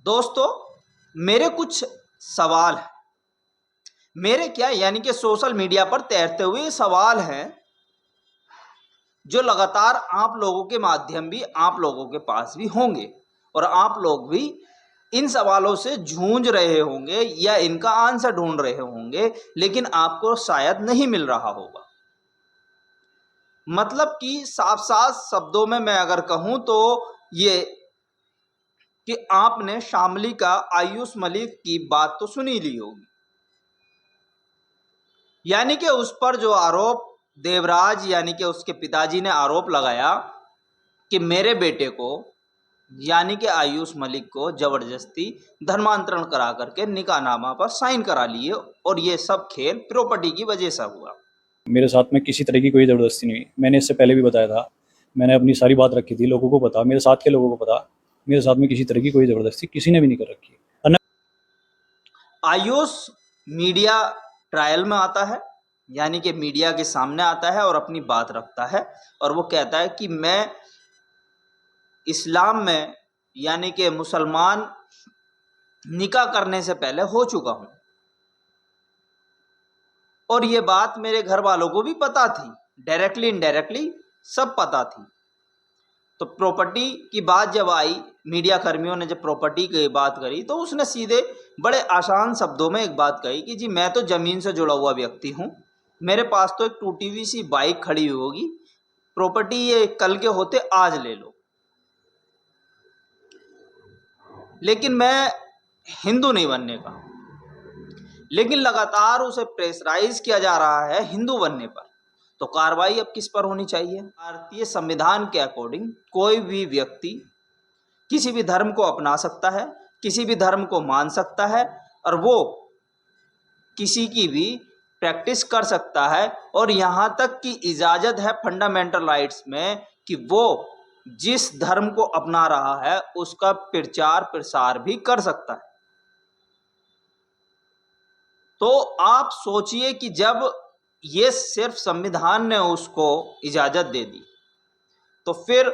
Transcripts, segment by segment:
दोस्तों, मेरे कुछ सवाल हैं। मेरे क्या यानी कि सोशल मीडिया पर तैरते हुए सवाल हैं जो लगातार आप लोगों के माध्यम भी आप लोगों के पास भी होंगे और आप लोग भी इन सवालों से जूझ रहे होंगे या इनका आंसर ढूंढ रहे होंगे, लेकिन आपको शायद नहीं मिल रहा होगा। मतलब कि साफ साफ शब्दों में मैं अगर कहूं तो ये कि आपने शामली का आयुष मलिक की बात तो सुनी ली होगी। यानी कि उस पर जो आरोप देवराज यानी कि उसके पिताजी ने आरोप लगाया कि मेरे बेटे को यानी कि आयुष मलिक को जबरदस्ती धर्मांतरण करा करके निकाहनामा पर साइन करा लिए और ये सब खेल प्रॉपर्टी की वजह से हुआ। मेरे साथ में किसी तरह की कोई ज़बरदस्ती नहीं हुई। मैंने इससे पहले भी बताया था, मैंने अपनी सारी बात रखी थी, लोगों को पता, मेरे साथ के लोगों को पता, मेरे साथ में किसी तरह की कोई ज़बरदस्ती किसी ने भी नहीं कर रखी। आयुष मीडिया ट्रायल में आता है, यानी कि मीडिया के सामने आता है और अपनी बात रखता है और वो कहता है कि मैं इस्लाम में यानी कि मुसलमान निकाह करने से पहले हो चुका हूं और ये बात मेरे घर वालों को भी पता थी, डायरेक्टली इनडायरेक्टली सब पता थी। तो प्रॉपर्टी की बात जब आई, मीडिया कर्मियों ने जब प्रॉपर्टी की बात करी तो उसने सीधे बड़े आसान शब्दों में एक बात कही कि जी मैं तो ज़मीन से जुड़ा हुआ व्यक्ति हूँ, मेरे पास तो एक टूटी हुई सी बाइक खड़ी होगी, प्रॉपर्टी ये कल के होते आज ले लो। लेकिन मैं हिंदू नहीं बनने का, लेकिन लगातार उसे प्रेशराइज किया जा रहा है हिंदू बनने पर। तो कार्रवाई अब किस पर होनी चाहिए? भारतीय संविधान के अकॉर्डिंग कोई भी व्यक्ति किसी भी धर्म को अपना सकता है, किसी भी धर्म को मान सकता है और वो किसी की भी प्रैक्टिस कर सकता है और यहाँ तक कि इजाज़त है फंडामेंटल राइट्स में कि वो जिस धर्म को अपना रहा है उसका प्रचार प्रसार भी कर सकता है। तो आप सोचिए कि जब ये सिर्फ संविधान ने उसको इजाज़त दे दी तो फिर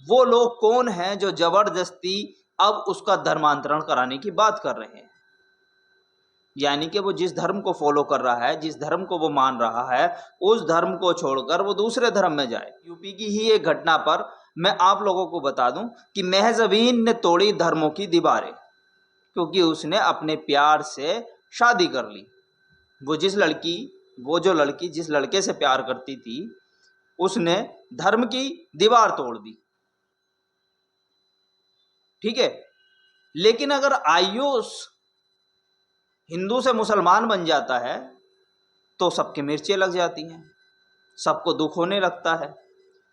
वो लोग कौन हैं जो जबरदस्ती अब उसका धर्मांतरण कराने की बात कर रहे हैं? यानी कि वो जिस धर्म को फॉलो कर रहा है, जिस धर्म को वो मान रहा है, उस धर्म को छोड़कर वो दूसरे धर्म में जाए। यूपी की ही एक घटना पर मैं आप लोगों को बता दूं कि महज़बीन ने तोड़ी धर्मों की दीवारें क्योंकि उसने अपने प्यार से शादी कर ली। वो जो लड़की जिस लड़के से प्यार करती थी उसने धर्म की दीवार तोड़ दी। ठीक है, लेकिन अगर आयुष हिंदू से मुसलमान बन जाता है तो सबके मिर्चें लग जाती हैं, सबको दुख होने लगता है,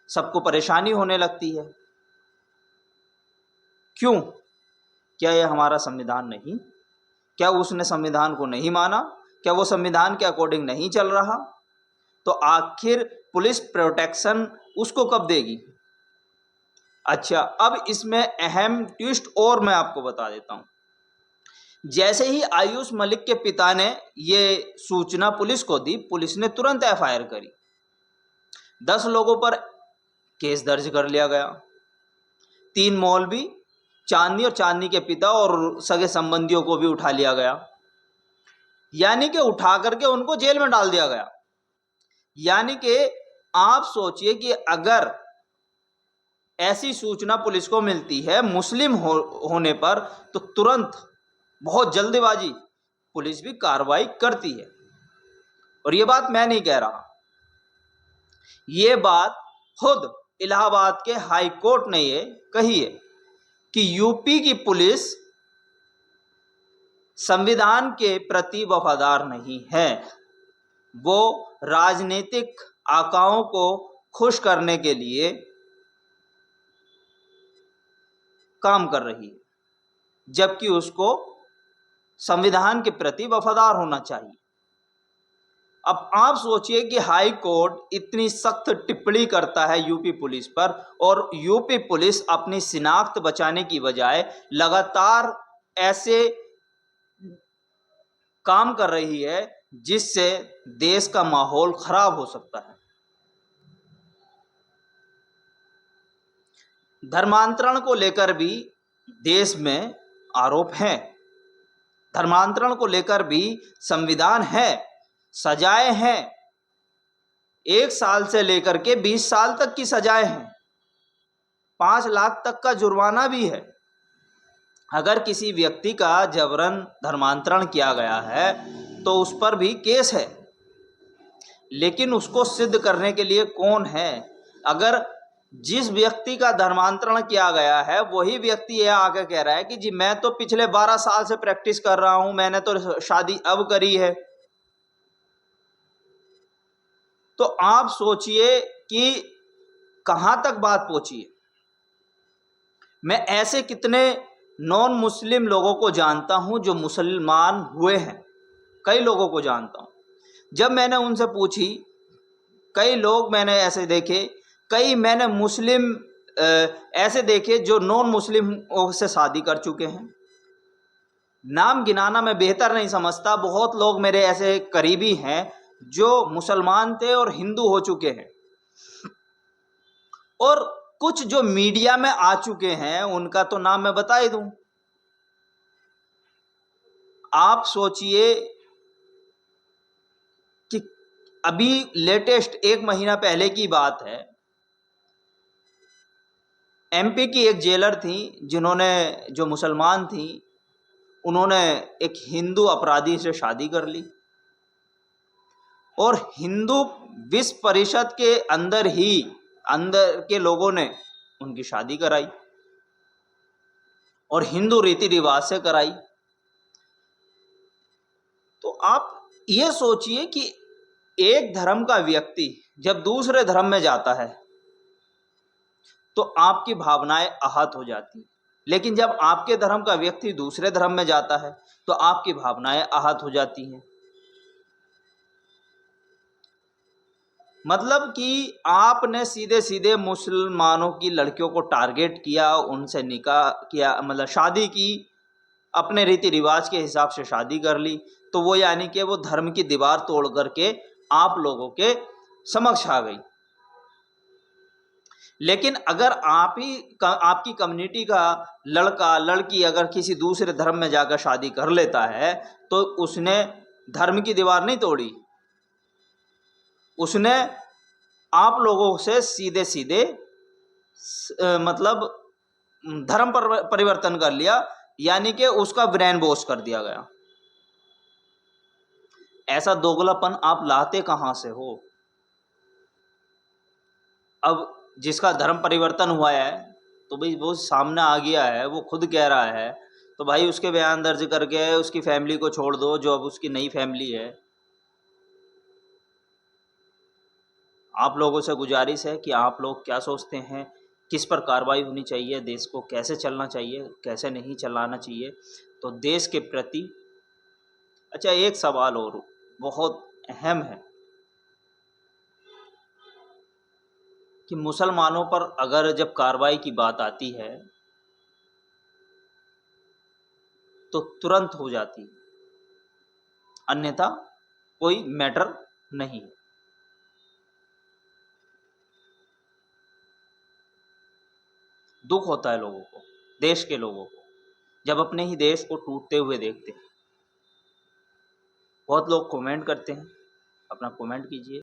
सबको परेशानी होने लगती है। क्यों? क्या यह हमारा संविधान नहीं? क्या उसने संविधान को नहीं माना? क्या वो संविधान के अकॉर्डिंग नहीं चल रहा? तो आखिर पुलिस प्रोटेक्शन उसको कब देगी? अच्छा, अब इसमें अहम ट्विस्ट और मैं आपको बता देता हूं। जैसे ही आयुष मलिक के पिता ने ये सूचना पुलिस को दी, पुलिस ने तुरंत एफआईआर करी, 10 लोगों पर केस दर्ज कर लिया गया। 3 मौलवी, चांदनी और चांदनी के पिता और सगे संबंधियों को भी उठा लिया गया, यानी कि उठा करके उनको जेल में डाल दिया गया। यानी कि आप सोचिए कि अगर ऐसी सूचना पुलिस को मिलती है मुस्लिम होने पर तो तुरंत बहुत जल्दबाजी पुलिस भी कार्रवाई करती है। और ये बात मैं नहीं कह रहा, ये बात खुद इलाहाबाद के हाई कोर्ट ने ये कही है कि यूपी की पुलिस संविधान के प्रति वफादार नहीं है, वो राजनीतिक आकाओं को खुश करने के लिए काम कर रही है, जबकि उसको संविधान के प्रति वफादार होना चाहिए। अब आप सोचिए कि हाई कोर्ट इतनी सख्त टिप्पणी करता है यूपी पुलिस पर और यूपी पुलिस अपनी शिनाख्त बचाने की बजाय लगातार ऐसे काम कर रही है जिससे देश का माहौल खराब हो सकता है। धर्मांतरण को लेकर भी देश में आरोप हैं। धर्मांतरण को लेकर भी संविधान है, सजाएं हैं, 1 साल से लेकर के 20 साल तक की सजाएं हैं, 5 लाख तक का जुर्माना भी है। अगर किसी व्यक्ति का जबरन धर्मांतरण किया गया है तो उस पर भी केस है, लेकिन उसको सिद्ध करने के लिए कौन है? अगर जिस व्यक्ति का धर्मांतरण किया गया है वही व्यक्ति यह आके कह रहा है कि जी मैं तो पिछले 12 साल से प्रैक्टिस कर रहा हूं, मैंने तो शादी अब करी है, तो आप सोचिए कि कहां तक बात पहुंची है। मैं ऐसे कितने नॉन मुस्लिम लोगों को जानता हूं जो मुसलमान हुए हैं, कई लोगों को जानता हूं। जब मैंने उनसे पूछी, कई लोग मैंने ऐसे देखे, कई मैंने मुस्लिम ऐसे देखे जो नॉन मुस्लिम से शादी कर चुके हैं। नाम गिनाना मैं बेहतर नहीं समझता, बहुत लोग मेरे ऐसे करीबी हैं जो मुसलमान थे और हिंदू हो चुके हैं, और कुछ जो मीडिया में आ चुके हैं उनका तो नाम मैं बता ही दूं। आप सोचिए कि अभी लेटेस्ट 1 महीना पहले की बात है, एमपी की एक जेलर थी जिन्होंने, जो मुसलमान थी, उन्होंने एक हिंदू अपराधी से शादी कर ली और हिंदू विश्व परिषद के अंदर के लोगों ने उनकी शादी कराई और हिंदू रीति रिवाज से कराई। तो आप ये सोचिए कि एक धर्म का व्यक्ति जब दूसरे धर्म में जाता है तो आपकी भावनाएं आहत हो जाती, लेकिन जब आपके धर्म का व्यक्ति दूसरे धर्म में जाता है तो आपकी भावनाएं आहत हो जाती हैं। मतलब कि आपने सीधे सीधे मुसलमानों की लड़कियों को टारगेट किया, उनसे निकाह किया, मतलब शादी की, अपने रीति रिवाज के हिसाब से शादी कर ली, तो वो यानी कि वो धर्म की दीवार तोड़ करके आप लोगों के समक्ष आ गई। लेकिन अगर आपकी कम्युनिटी का लड़का लड़की अगर किसी दूसरे धर्म में जाकर शादी कर लेता है तो उसने धर्म की दीवार नहीं तोड़ी, उसने आप लोगों से सीधे सीधे मतलब धर्म परिवर्तन कर लिया, यानी कि उसका ब्रेन वॉश कर दिया गया। ऐसा दोगलापन आप लाते कहां से हो? अब जिसका धर्म परिवर्तन हुआ है तो भाई वो सामने आ गया है, वो खुद कह रहा है, तो भाई उसके बयान दर्ज करके उसकी फैमिली को छोड़ दो, जो अब उसकी नई फैमिली है। आप लोगों से गुजारिश है कि आप लोग क्या सोचते हैं, किस पर कार्रवाई होनी चाहिए, देश को कैसे चलना चाहिए, कैसे नहीं चलाना चाहिए। तो देश के प्रति, अच्छा एक सवाल और बहुत अहम है कि मुसलमानों पर अगर जब कार्रवाई की बात आती है तो तुरंत हो जाती है, अन्यथा कोई मैटर नहीं है। दुख होता है लोगों को, देश के लोगों को, जब अपने ही देश को टूटते हुए देखते हैं। बहुत लोग कमेंट करते हैं, अपना कमेंट कीजिए।